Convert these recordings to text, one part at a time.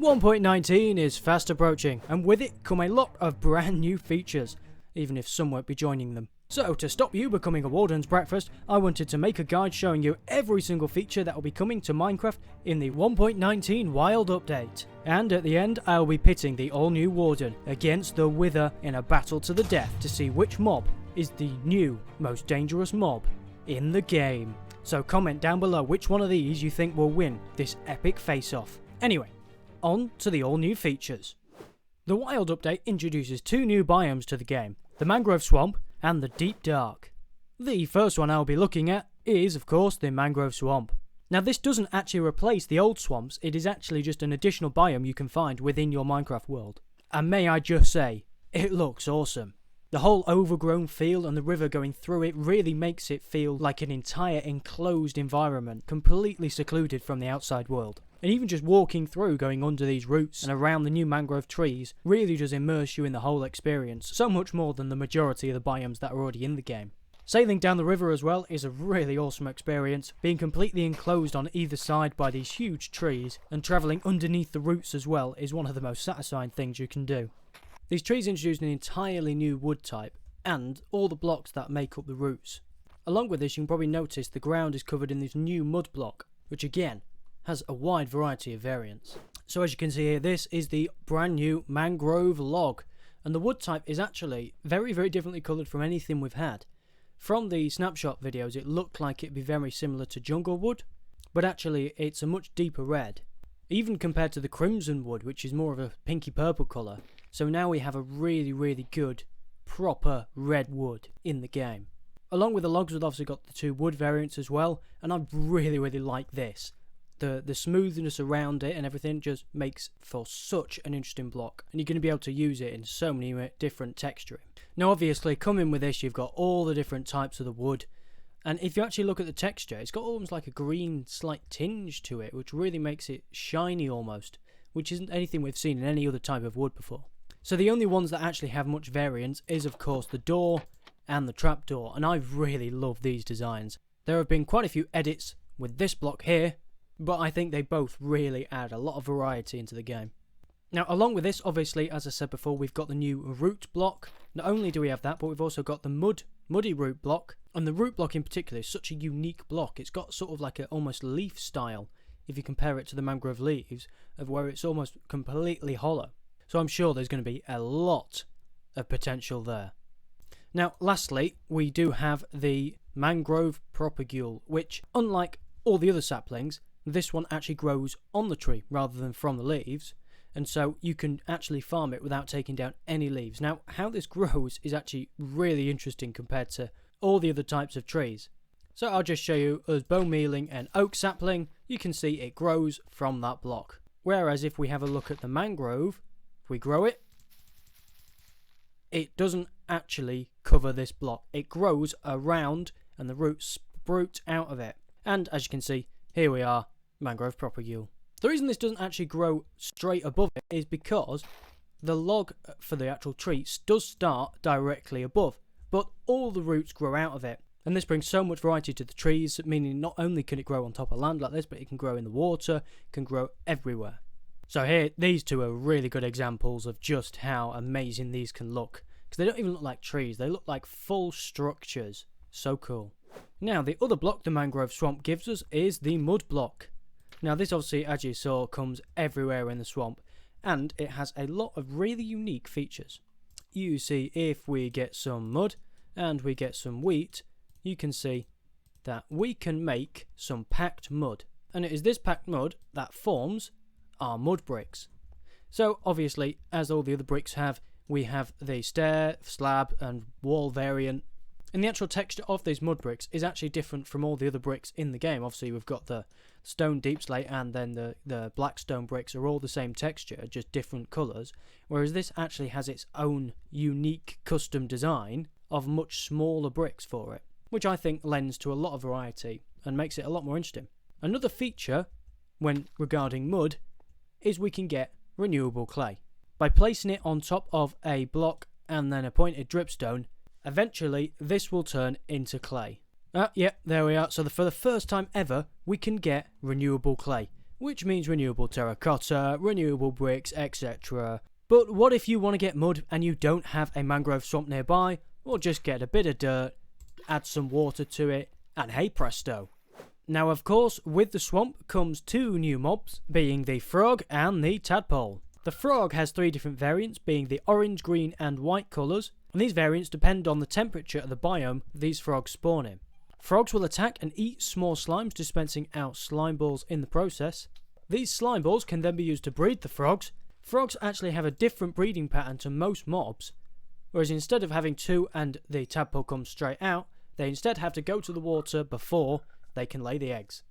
1.19 is fast approaching, and with it come a lot of brand new features, even if some won't be joining them. So, to stop you becoming a Warden's breakfast, I wanted to make a guide showing you every single feature that will be coming to Minecraft in the 1.19 Wild Update. And at the end, I'll be pitting the all-new Warden against the Wither in a battle to the death to see which mob is the new, most dangerous mob in the game. So comment down below which one of these you think will win this epic face-off. Anyway, on to the all-new features. The Wild Update introduces two new biomes to the game, the Mangrove Swamp and the Deep Dark. The first one I'll be looking at is, of course, the Mangrove Swamp. Now this doesn't actually replace the old swamps, it is actually just an additional biome you can find within your Minecraft world. And may I just say, it looks awesome. The whole overgrown feel and the river going through it really makes it feel like an entire enclosed environment, completely secluded from the outside world. And even just walking through, going under these roots and around the new mangrove trees, really does immerse you in the whole experience, so much more than the majority of the biomes that are already in the game. Sailing down the river as well is a really awesome experience, being completely enclosed on either side by these huge trees, and travelling underneath the roots as well is one of the most satisfying things you can do. These trees introduce an entirely new wood type, and all the blocks that make up the roots. Along with this, you can probably notice the ground is covered in this new mud block, which again, has a wide variety of variants. So as you can see here, this is the brand new mangrove log, and the wood type is actually very differently coloured from anything we've had. From the snapshot videos it looked like it'd be very similar to jungle wood, but actually it's a much deeper red, even compared to the crimson wood, which is more of a pinky purple colour. So now we have a really good proper red wood in the game. Along with the logs, we've obviously got the two wood variants as well, and I really like this. The smoothness around it and everything just makes for such an interesting block, and you're going to be able to use it in so many different texturing. Now obviously coming with this you've got all the different types of the wood, and if you actually look at the texture, it's got almost like a green slight tinge to it, which really makes it shiny almost, which isn't anything we've seen in any other type of wood before. So the only ones that actually have much variance is of course the door and the trapdoor, and I really love these designs. There have been quite a few edits with this block here, but I think they both really add a lot of variety into the game. Now along with this, obviously, as I said before, we've got the new root block. Not only do we have that, but we've also got the muddy root block, and the root block in particular is such a unique block. It's got sort of like a almost leaf style, if you compare it to the mangrove leaves, of where it's almost completely hollow. So I'm sure there's going to be a lot of potential there. Now lastly, we do have the mangrove propagule, which, unlike all the other saplings, this one actually grows on the tree rather than from the leaves, and so you can actually farm it without taking down any leaves. Now how this grows is actually really interesting compared to all the other types of trees. So I'll just show you, as bone mealing and oak sapling, you can see it grows from that block. Whereas if we have a look at the mangrove, if we grow it, it doesn't actually cover this block. It grows around and the roots sprout out of it. And as you can see, here we are, mangrove propagule. The reason this doesn't actually grow straight above it is because the log for the actual tree does start directly above, but all the roots grow out of it. And this brings so much variety to the trees, meaning not only can it grow on top of land like this, but it can grow in the water, can grow everywhere. So here, these two are really good examples of just how amazing these can look. Because they don't even look like trees, they look like full structures. So cool. Now the other block the Mangrove Swamp gives us is the mud block. Now this obviously, as you saw, comes everywhere in the swamp, and it has a lot of really unique features. You see, if we get some mud and we get some wheat, you can see that we can make some packed mud, and it is this packed mud that forms our mud bricks. So obviously, as all the other bricks have, we have the stair, slab and wall variant. And the actual texture of these mud bricks is actually different from all the other bricks in the game. Obviously we've got the stone deep slate and then the black stone bricks are all the same texture, just different colours. Whereas this actually has its own unique custom design of much smaller bricks for it, which I think lends to a lot of variety and makes it a lot more interesting. Another feature when regarding mud is we can get renewable clay. By placing it on top of a block and then a pointed dripstone, eventually this will turn into clay. Yeah, there we are. So for the first time ever, we can get renewable clay, which means renewable terracotta, renewable bricks, etc. But what if you want to get mud and you don't have a mangrove swamp nearby? Or just get a bit of dirt, add some water to it, and hey presto. Now of course, with the swamp comes two new mobs, being the frog and the tadpole. The frog has three different variants, being the orange, green and white colours, and these variants depend on the temperature of the biome these frogs spawn in. Frogs will attack and eat small slimes, dispensing out slime balls in the process. These slime balls can then be used to breed the frogs. Frogs actually have a different breeding pattern to most mobs, whereas instead of having two and the tadpole comes straight out, they instead have to go to the water before they can lay the eggs.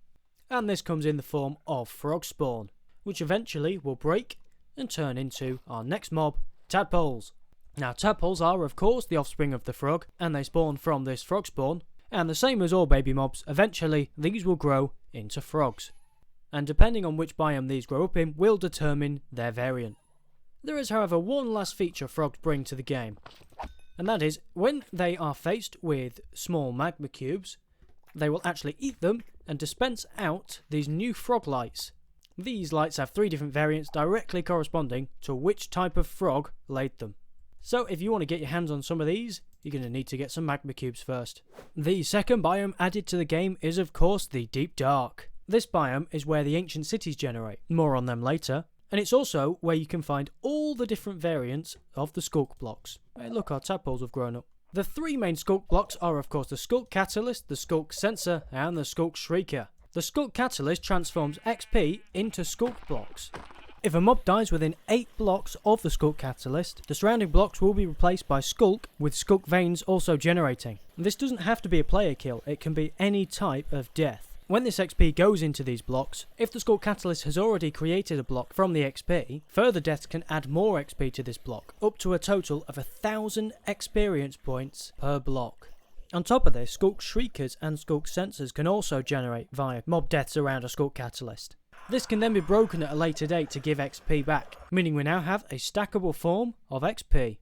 And this comes in the form of frog spawn, which eventually will break and turn into our next mob, tadpoles. Now tadpoles are of course the offspring of the frog, and they spawn from this frog spawn, and the same as all baby mobs, eventually these will grow into frogs. And depending on which biome these grow up in will determine their variant. There is however one last feature frogs bring to the game, and that is when they are faced with small magma cubes, they will actually eat them and dispense out these new frog lights. These lights have three different variants directly corresponding to which type of frog laid them. So if you want to get your hands on some of these, you're going to need to get some magma cubes first. The second biome added to the game is of course the Deep Dark. This biome is where the ancient cities generate, more on them later, and it's also where you can find all the different variants of the sculk blocks. Hey look, our tadpoles have grown up. The three main sculk blocks are of course the sculk catalyst, the sculk sensor and the sculk shrieker. The sculk catalyst transforms XP into sculk blocks. If a mob dies within 8 blocks of the sculk catalyst, the surrounding blocks will be replaced by sculk, with sculk veins also generating. This doesn't have to be a player kill, it can be any type of death. When this XP goes into these blocks, if the sculk catalyst has already created a block from the XP, further deaths can add more XP to this block, up to a total of 1,000 experience points per block. On top of this, sculk shriekers and sculk sensors can also generate via mob deaths around a sculk catalyst. This can then be broken at a later date to give XP back, meaning we now have a stackable form of XP.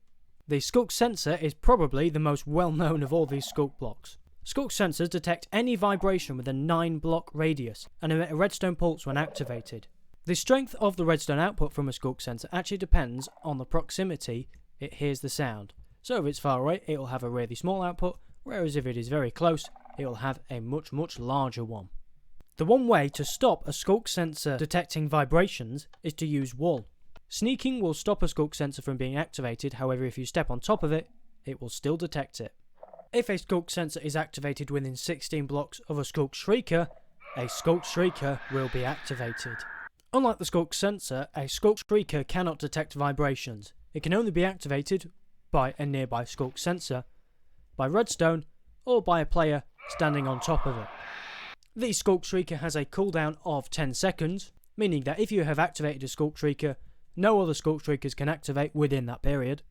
The sculk sensor is probably the most well known of all these sculk blocks. Sculk sensors detect any vibration with a 9 block radius and emit a redstone pulse when activated. The strength of the redstone output from a sculk sensor actually depends on the proximity it hears the sound. So if it's far away, it will have a really small output, whereas if it is very close, it will have a much larger one. The one way to stop a sculk sensor detecting vibrations is to use wool. Sneaking will stop a sculk sensor from being activated, however if you step on top of it, it will still detect it. If a sculk sensor is activated within 16 blocks of a sculk shrieker will be activated. Unlike the sculk sensor, a sculk shrieker cannot detect vibrations. It can only be activated by a nearby sculk sensor, by redstone, or by a player standing on top of it. The sculk shrieker has a cooldown of 10 seconds, meaning that if you have activated a sculk shrieker, no other sculk shriekers can activate within that period.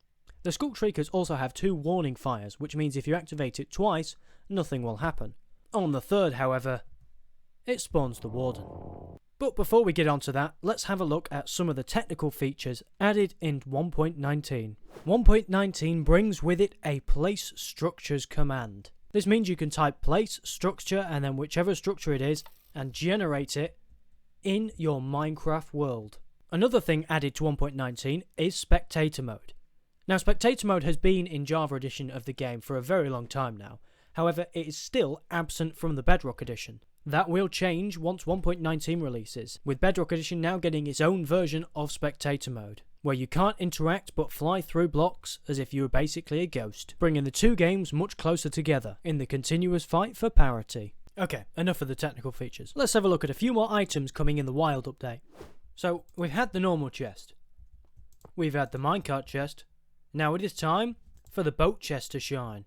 The sculk shriekers also have 2 warning fires, which means if you activate it twice, nothing will happen. On the third, however, it spawns the Warden. But before we get onto that, let's have a look at some of the technical features added in 1.19. 1.19 brings with it a place structures command. This means you can type place structure and then whichever structure it is and generate it in your Minecraft world. Another thing added to 1.19 is Spectator mode. Now Spectator mode has been in Java edition of the game for a very long time now, however it is still absent from the Bedrock edition. That will change once 1.19 releases, with Bedrock edition now getting its own version of Spectator mode, where you can't interact but fly through blocks as if you were basically a ghost, bringing the two games much closer together in the continuous fight for parity. Okay, enough of the technical features. Let's have a look at a few more items coming in the Wild update. So, we've had the normal chest. We've had the minecart chest. Now it is time for the boat chest to shine.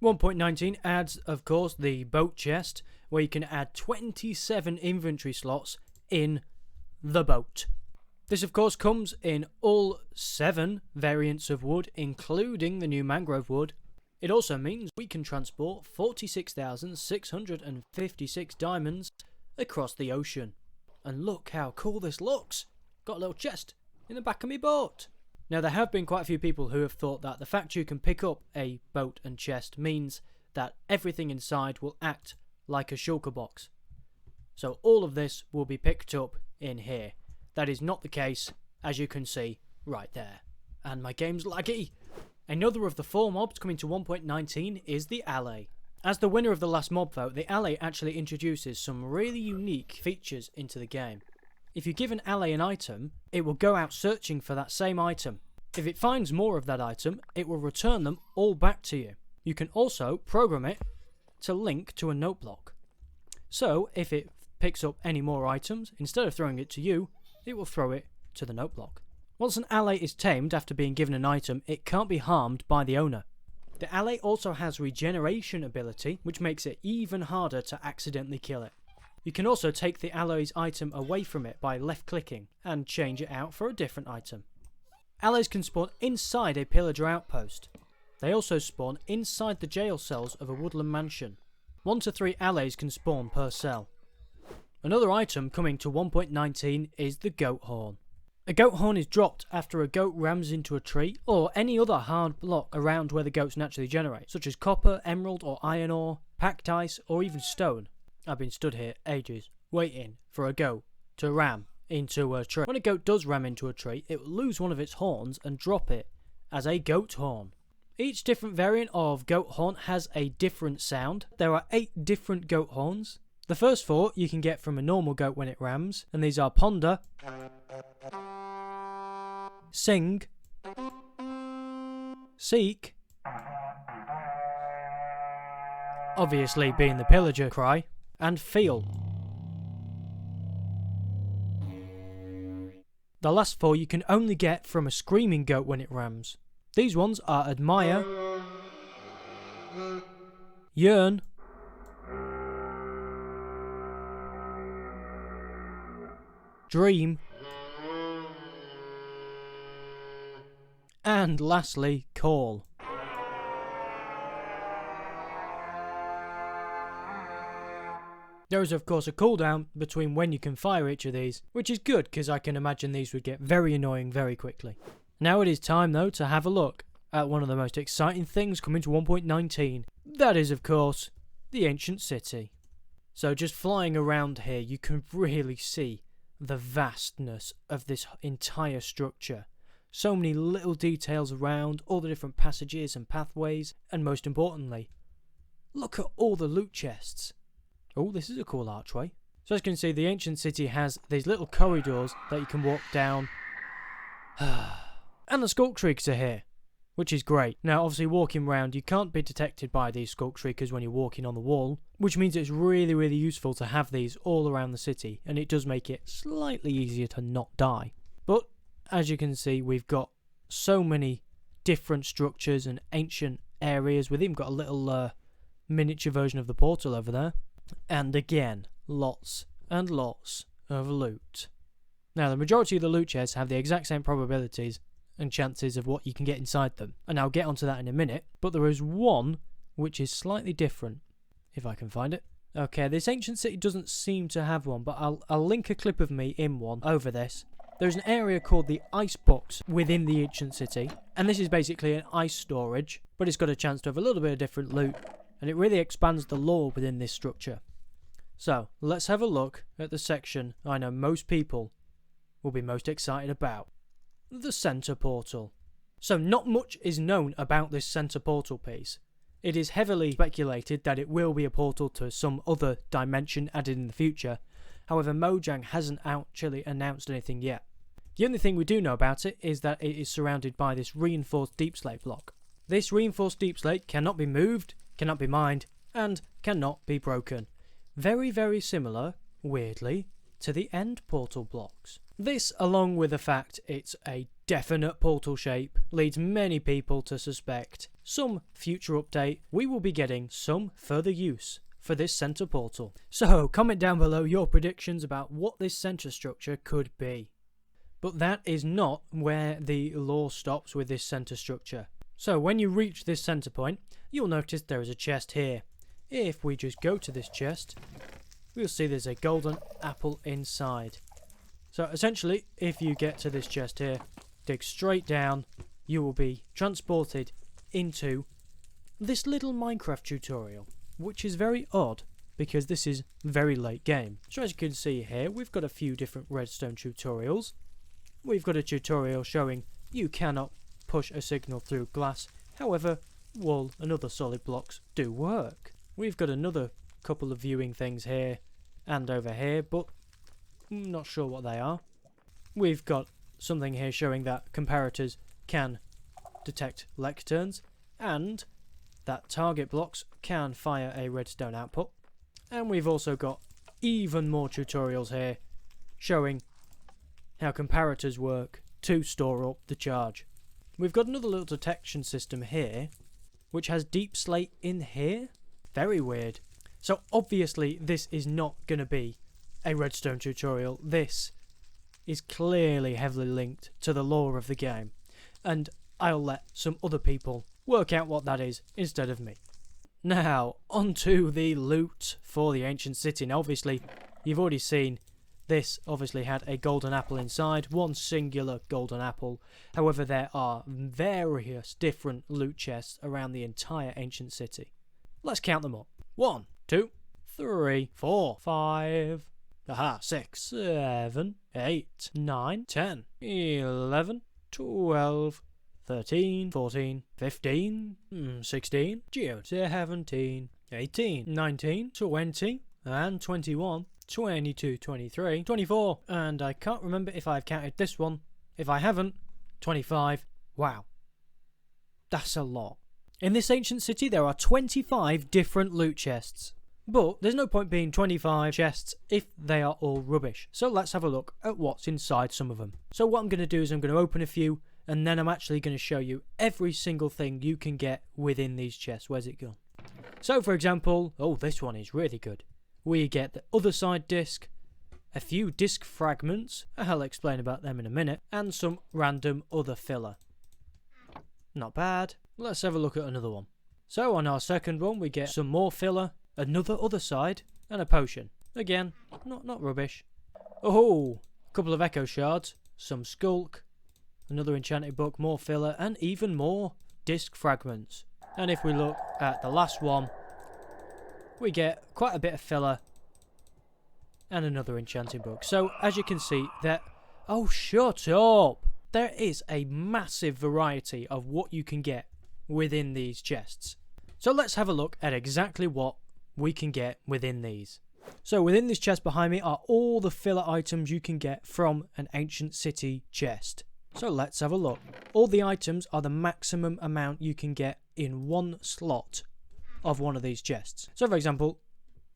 1.19 adds, of course, the boat chest, where you can add 27 inventory slots in the boat. This, of course, comes in all 7 variants of wood, including the new mangrove wood. It also means we can transport 46,656 diamonds across the ocean. And look how cool this looks! Got a little chest in the back of my boat. Now there have been quite a few people who have thought that the fact you can pick up a boat and chest means that everything inside will act like a shulker box. So all of this will be picked up in here. That is not the case, as you can see right there. And my game's laggy. Another of the 4 mobs coming to 1.19 is the Allay. As the winner of the last mob vote, the Allay actually introduces some really unique features into the game. If you give an Allay an item, it will go out searching for that same item. If it finds more of that item, it will return them all back to you. You can also program it to link to a note block. So if it picks up any more items, instead of throwing it to you, it will throw it to the note block. Once an Allay is tamed after being given an item, it can't be harmed by the owner. The Allay also has regeneration ability, which makes it even harder to accidentally kill it. You can also take the Allay's item away from it by left clicking and change it out for a different item. Allays can spawn inside a pillager outpost. They also spawn inside the jail cells of a woodland mansion. 1 to 3 Allays can spawn per cell. Another item coming to 1.19 is the goat horn. A goat horn is dropped after a goat rams into a tree or any other hard block around where the goats naturally generate, such as copper, emerald or iron ore, packed ice or even stone. I've been stood here ages, waiting for a goat to ram into a tree. When a goat does ram into a tree, it will lose one of its horns and drop it as a goat horn. Each different variant of goat horn has a different sound. There are 8 different goat horns. The first 4 you can get from a normal goat when it rams, and these are Ponder, Sing, Seek, obviously being the pillager cry, and Feel. The last 4 you can only get from a screaming goat when it rams. These ones are Admire, Yearn, Dream, and lastly, Call. There is of course a cooldown between when you can fire each of these, which is good because I can imagine these would get very annoying very quickly. Now it is time though to have a look at one of the most exciting things coming to 1.19. That is of course the ancient city. So just flying around here you can really see the vastness of this entire structure. So many little details around, all the different passages and pathways, and most importantly, look at all the loot chests. Oh, this is a cool archway. So as you can see, the ancient city has these little corridors that you can walk down. And the sculk shriekers are here, which is great. Now obviously walking around, you can't be detected by these sculk shriekers when you're walking on the wall, which means it's really useful to have these all around the city, and it does make it slightly easier to not die. But as you can see, we've got so many different structures and ancient areas. We've even got a little miniature version of the portal over there. And again, lots and lots of loot. Now the majority of the loot chests have the exact same probabilities and chances of what you can get inside them, and I'll get onto that in a minute, but there is one which is slightly different, if I can find it. Okay, this ancient city doesn't seem to have one, but I'll link a clip of me in one over this. There's an area called the ice box within the ancient city, and this is basically an ice storage, but it's got a chance to have a little bit of different loot, and it really expands the lore within this structure. So let's have a look at the section I know most people will be most excited about. The center portal. So not much is known about this center portal piece. It is heavily speculated that it will be a portal to some other dimension added in the future. However, Mojang hasn't actually announced anything yet. The only thing we do know about it is that it is surrounded by this reinforced deep slate block. This reinforced deep slate cannot be moved, cannot be mined, and cannot be broken. Very similar, weirdly, to the end portal blocks. This, along with the fact it's a definite portal shape, leads many people to suspect some future update we will be getting some further use for this center portal. So comment down below your predictions about what this center structure could be. But that is not where the lore stops with this center structure. So when you reach this center point, you'll notice there is a chest here. If we just go to this chest, we'll see there's a golden apple inside. So essentially, if you get to this chest here, dig straight down, you will be transported into this little Minecraft tutorial, which is very odd because this is very late game. So as you can see here, we've got a few different redstone tutorials. We've got a tutorial showing you cannot push a signal through glass, however, wool and other solid blocks do work. We've got another couple of viewing things here and over here, but I'm not sure what they are. We've got something here showing that comparators can detect lecterns and that target blocks can fire a redstone output. And we've also got even more tutorials here showing how comparators work to store up the charge. We've got another little detection system here which has deep slate in here. Very weird. So obviously this is not going to be a redstone tutorial. This is clearly heavily linked to the lore of the game, and I'll let some other people work out what that is instead of me. Now, onto the loot for the ancient city. Now obviously, you've already seen this obviously had a golden apple inside, one singular golden apple. However, there are various different loot chests around the entire ancient city. Let's count them up. 1, 2, 3, 4, 5, 6, 7, 8, 9, 10, 11, 12, 13, 14, 15, 16, 17, 18, 19, 20, and 21, 22, 23, 24, and I can't remember if I've counted this one. If I haven't, 25. Wow. That's a lot. In this ancient city there are 25 different loot chests. But there's no point being 25 chests if they are all rubbish. So let's have a look at what's inside some of them. So what I'm going to do is I'm going to open a few, and then I'm actually going to show you every single thing you can get within these chests. Where's it gone? So for example, oh, this one is really good. We get the other side disc, a few disc fragments, I'll explain about them in a minute, and some random other filler. Not bad. Let's have a look at another one. So on our second one we get some more filler, another other side, and a potion. Again, not rubbish. Oh, a couple of echo shards, some sculk, another enchanted book, more filler, and even more disc fragments. And if we look at the last one, we get quite a bit of filler and another enchanting book. So as you can see, oh, shut up! There is a massive variety of what you can get within these chests. So let's have a look at exactly what we can get within these. So within this chest behind me are all the filler items you can get from an ancient city chest. So let's have a look. All the items are the maximum amount you can get in one slot of one of these chests. So for example,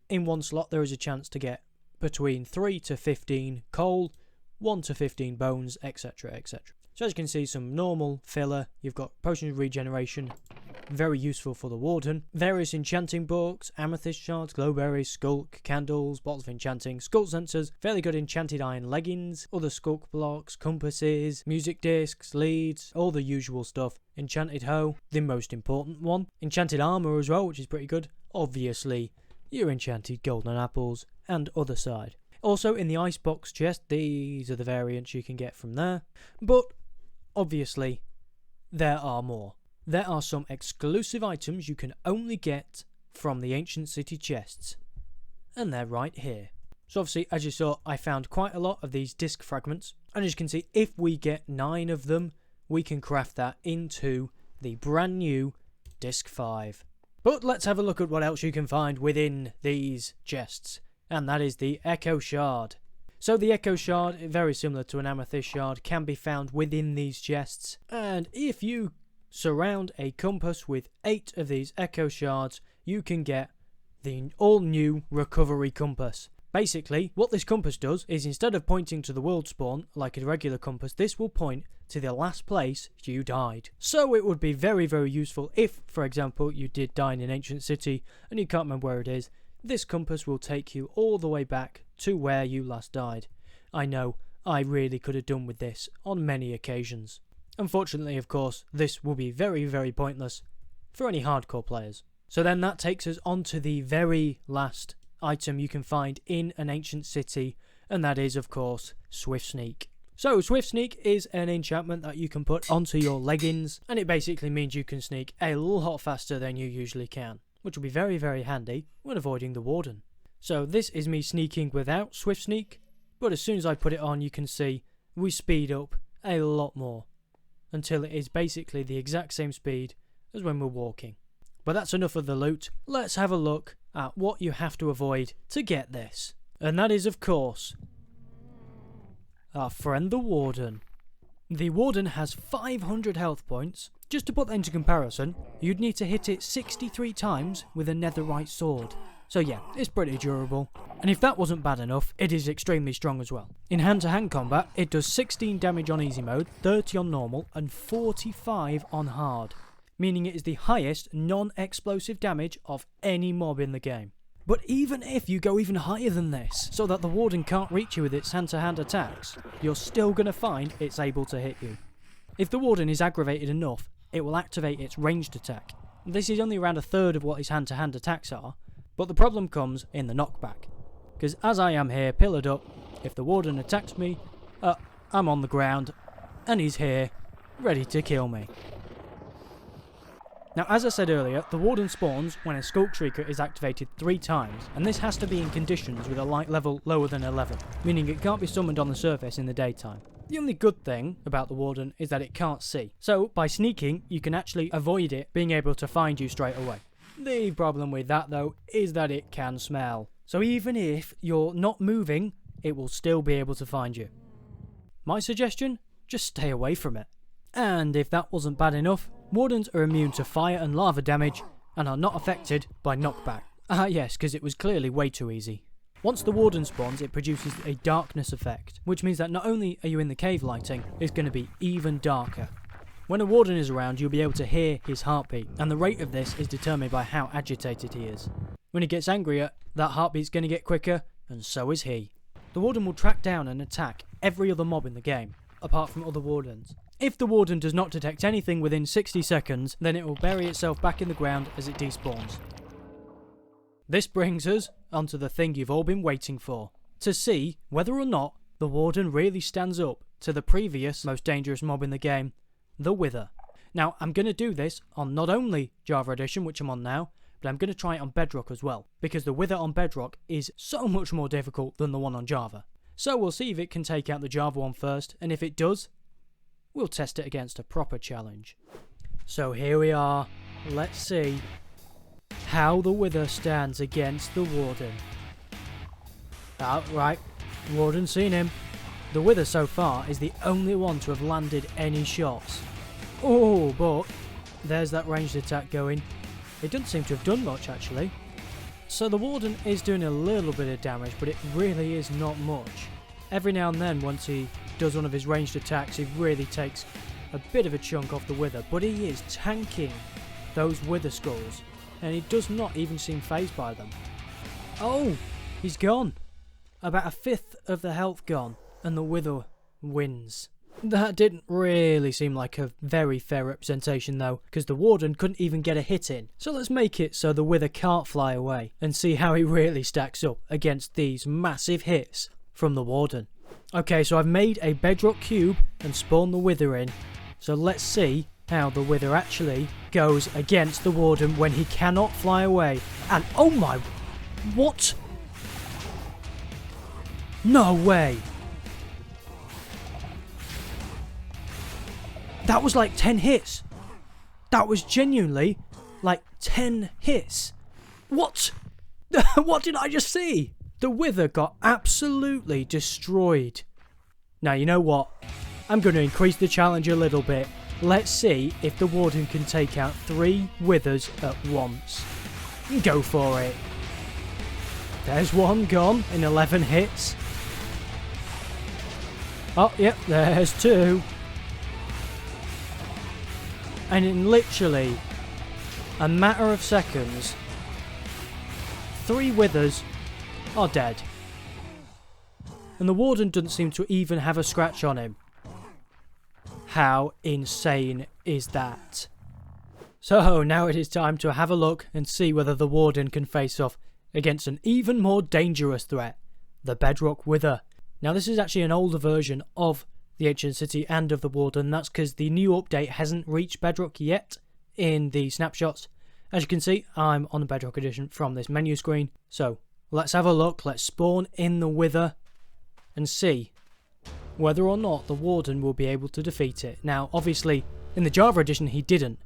in one slot there is a chance to get between 3 to 15 coal, 1 to 15 bones, etc, etc. So as you can see, some normal filler, you've got potions of regeneration, very useful for the Warden, various enchanting books, amethyst shards, glowberries, sculk, candles, bottles of enchanting, sculk sensors, fairly good enchanted iron leggings, other sculk blocks, compasses, music discs, leads, all the usual stuff, enchanted hoe, the most important one, enchanted armour as well, which is pretty good, obviously your enchanted golden apples, and other side. Also in the icebox chest, these are the variants you can get from there, but obviously there are more. There are some exclusive items you can only get from the ancient city chests, and they're right here. So obviously, as you saw, I found quite a lot of these disc fragments, and as you can see, if we get 9 of them, we can craft that into the brand new disc 5. But let's have a look at what else you can find within these chests, and that is the Echo Shard. So the Echo Shard, very similar to an Amethyst Shard, can be found within these chests, and if you surround a compass with 8 of these Echo Shards, you can get the all-new Recovery Compass. Basically, what this compass does is instead of pointing to the world spawn like a regular compass, this will point to the last place you died. So it would be very, very useful if, for example, you did die in an ancient city and you can't remember where it is. This compass will take you all the way back to where you last died. I know, I really could have done with this on many occasions. Unfortunately, of course, this will be very, very pointless for any hardcore players. So then that takes us on to the very last item you can find in an ancient city, and that is, of course, Swift Sneak. So Swift Sneak is an enchantment that you can put onto your leggings, and it basically means you can sneak a lot faster than you usually can, which will be very, very handy when avoiding the Warden. So this is me sneaking without Swift Sneak, but as soon as I put it on you can see we speed up a lot more, until it is basically the exact same speed as when we're walking. But that's enough of the loot, let's have a look at what you have to avoid to get this. And that is, of course, our friend the Warden. The Warden has 500 health points. Just to put that into comparison, you'd need to hit it 63 times with a netherite sword. So yeah, it's pretty durable. And if that wasn't bad enough, it is extremely strong as well. In hand-to-hand combat, it does 16 damage on easy mode, 30 on normal, and 45 on hard. Meaning it is the highest non-explosive damage of any mob in the game. But even if you go even higher than this, so that the Warden can't reach you with its hand-to-hand attacks, you're still going to find it's able to hit you. If the Warden is aggravated enough, it will activate its ranged attack. This is only around a third of what his hand-to-hand attacks are, but the problem comes in the knockback. Because as I am here pillared up, if the Warden attacks me, I'm on the ground, and he's here, ready to kill me. Now, as I said earlier, the Warden spawns when a Sculk Shrieker is activated 3 times, and this has to be in conditions with a light level lower than 11, meaning it can't be summoned on the surface in the daytime. The only good thing about the Warden is that it can't see, so by sneaking you can actually avoid it being able to find you straight away. The problem with that though is that it can smell, so even if you're not moving, it will still be able to find you. My suggestion? Just stay away from it. And if that wasn't bad enough, Wardens are immune to fire and lava damage and are not affected by knockback. Yes, because it was clearly way too easy. Once the Warden spawns, it produces a darkness effect, which means that not only are you in the cave lighting, it's going to be even darker. When a Warden is around, you'll be able to hear his heartbeat, and the rate of this is determined by how agitated he is. When he gets angrier, that heartbeat's going to get quicker, and so is he. The Warden will track down and attack every other mob in the game, apart from other Wardens. If the Warden does not detect anything within 60 seconds, then it will bury itself back in the ground as it despawns. This brings us onto the thing you've all been waiting for, to see whether or not the Warden really stands up to the previous most dangerous mob in the game, the Wither. Now, I'm going to do this on not only Java Edition, which I'm on now, but I'm going to try it on Bedrock as well, because the Wither on Bedrock is so much more difficult than the one on Java. So we'll see if it can take out the Java one first, and if it does, we'll test it against a proper challenge. So here we are, let's see how the Wither stands against the Warden. Right, Warden's seen him. The Wither so far is the only one to have landed any shots. Oh, but there's that ranged attack going. It doesn't seem to have done much actually. So the Warden is doing a little bit of damage, but it really is not much. Every now and then, once he does one of his ranged attacks, he really takes a bit of a chunk off the Wither, but he is tanking those Wither skulls, and he does not even seem fazed by them. Oh, he's gone. About a fifth of the health gone, and the Wither wins. That didn't really seem like a very fair representation though, because the Warden couldn't even get a hit in. So let's make it so the Wither can't fly away, and see how he really stacks up against these massive hits from the Warden. Okay, so I've made a Bedrock cube and spawned the Wither in, so let's see how the Wither actually goes against the Warden when he cannot fly away. And oh my, what? No way! That was like 10 hits. That was genuinely like 10 hits. What? What did I just see? The Wither got absolutely destroyed. Now, you know what? I'm going to increase the challenge a little bit. Let's see if the Warden can take out 3 Withers at once. Go for it. There's one gone in 11 hits. Oh, yep, there's 2. And in literally a matter of seconds, 3 Withers are dead. And the Warden doesn't seem to even have a scratch on him. How insane is that? So now it is time to have a look and see whether the Warden can face off against an even more dangerous threat, the Bedrock Wither. Now this is actually an older version of the Ancient City and of the Warden. That's because the new update hasn't reached Bedrock yet in the snapshots. As you can see, I'm on the Bedrock edition from this menu screen, so let's have a look. Let's spawn in the Wither and see whether or not the Warden will be able to defeat it. Now, obviously, in the Java edition he didn't,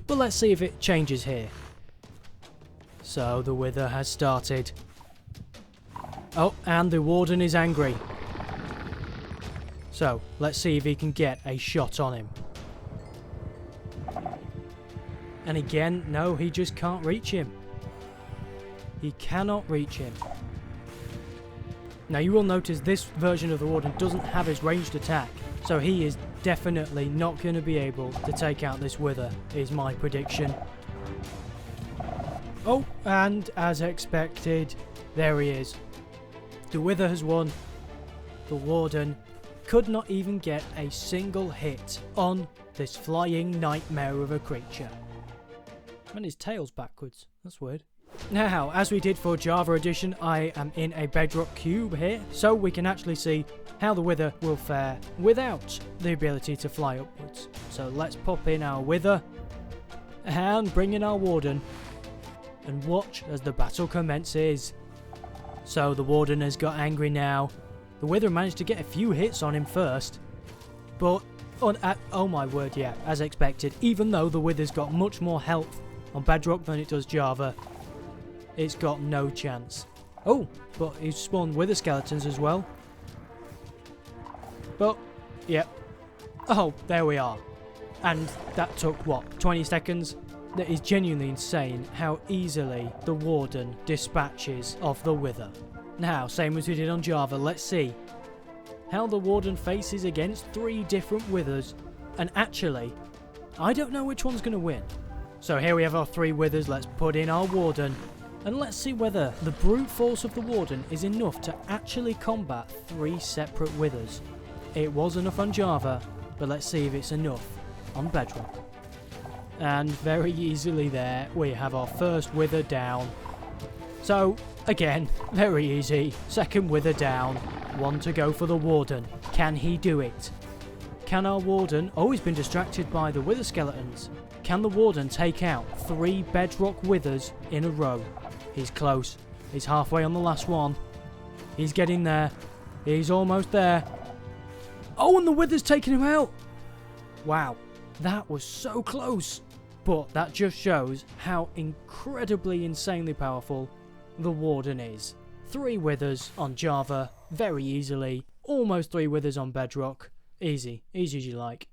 but let's see if it changes here. So the Wither has started. Oh, and the Warden is angry. So, let's see if he can get a shot on him. And again, no, he just can't reach him. He cannot reach him. Now you will notice this version of the Warden doesn't have his ranged attack, so he is definitely not going to be able to take out this Wither, is my prediction. Oh, and as expected, there he is. The Wither has won. The Warden could not even get a single hit on this flying nightmare of a creature. And his tail's backwards. That's weird. Now, as we did for Java Edition, I am in a Bedrock cube here, so we can actually see how the Wither will fare without the ability to fly upwards. So let's pop in our Wither and bring in our Warden and watch as the battle commences. So the Warden has got angry now. The Wither managed to get a few hits on him first, but oh my word, yeah, as expected, even though the Wither's got much more health on Bedrock than it does Java, it's got no chance. Oh, but he's spawned Wither skeletons as well. But, yep. Oh, there we are. And that took, what, 20 seconds? That is genuinely insane how easily the Warden dispatches of the Wither. Now, same as we did on Java, let's see how the Warden faces against 3 different Withers. And actually, I don't know which one's going to win. So here we have our 3 Withers, let's put in our Warden. And let's see whether the brute force of the Warden is enough to actually combat 3 separate Withers. It was enough on Java, but let's see if it's enough on Bedrock. And very easily there, we have our first Wither down. So, again, very easy. Second Wither down. 1 to go for the Warden. Can he do it? Can our Warden... Oh, he's been distracted by the Wither skeletons. Can the Warden take out 3 Bedrock Withers in a row? He's close. He's halfway on the last one. He's getting there. He's almost there. Oh, and the Wither's taking him out! Wow, that was so close. But that just shows how incredibly insanely powerful the Warden is. 3 Withers on Java, very easily. Almost 3 Withers on Bedrock. Easy, easy as you like.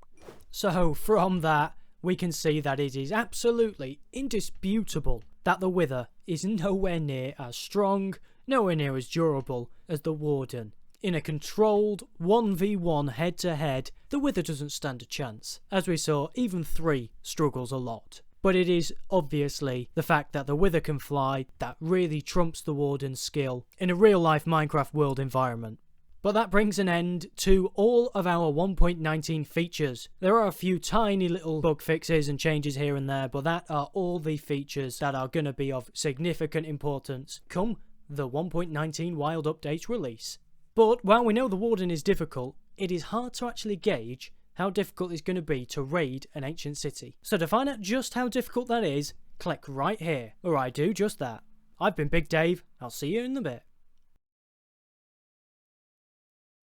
So from that, we can see that it is absolutely indisputable that the Wither is nowhere near as strong, nowhere near as durable as the Warden. In a controlled 1v1 head-to-head, the Wither doesn't stand a chance. As we saw, even 3 struggles a lot. But it is obviously the fact that the Wither can fly that really trumps the Warden's skill in a real-life Minecraft world environment. But that brings an end to all of our 1.19 features. There are a few tiny little bug fixes and changes here and there, but that are all the features that are going to be of significant importance come the 1.19 Wild Update release. But while we know the Warden is difficult, it is hard to actually gauge how difficult it's going to be to raid an ancient city. So to find out just how difficult that is, click right here, or I do just that. I've been Big Dave, I'll see you in a bit.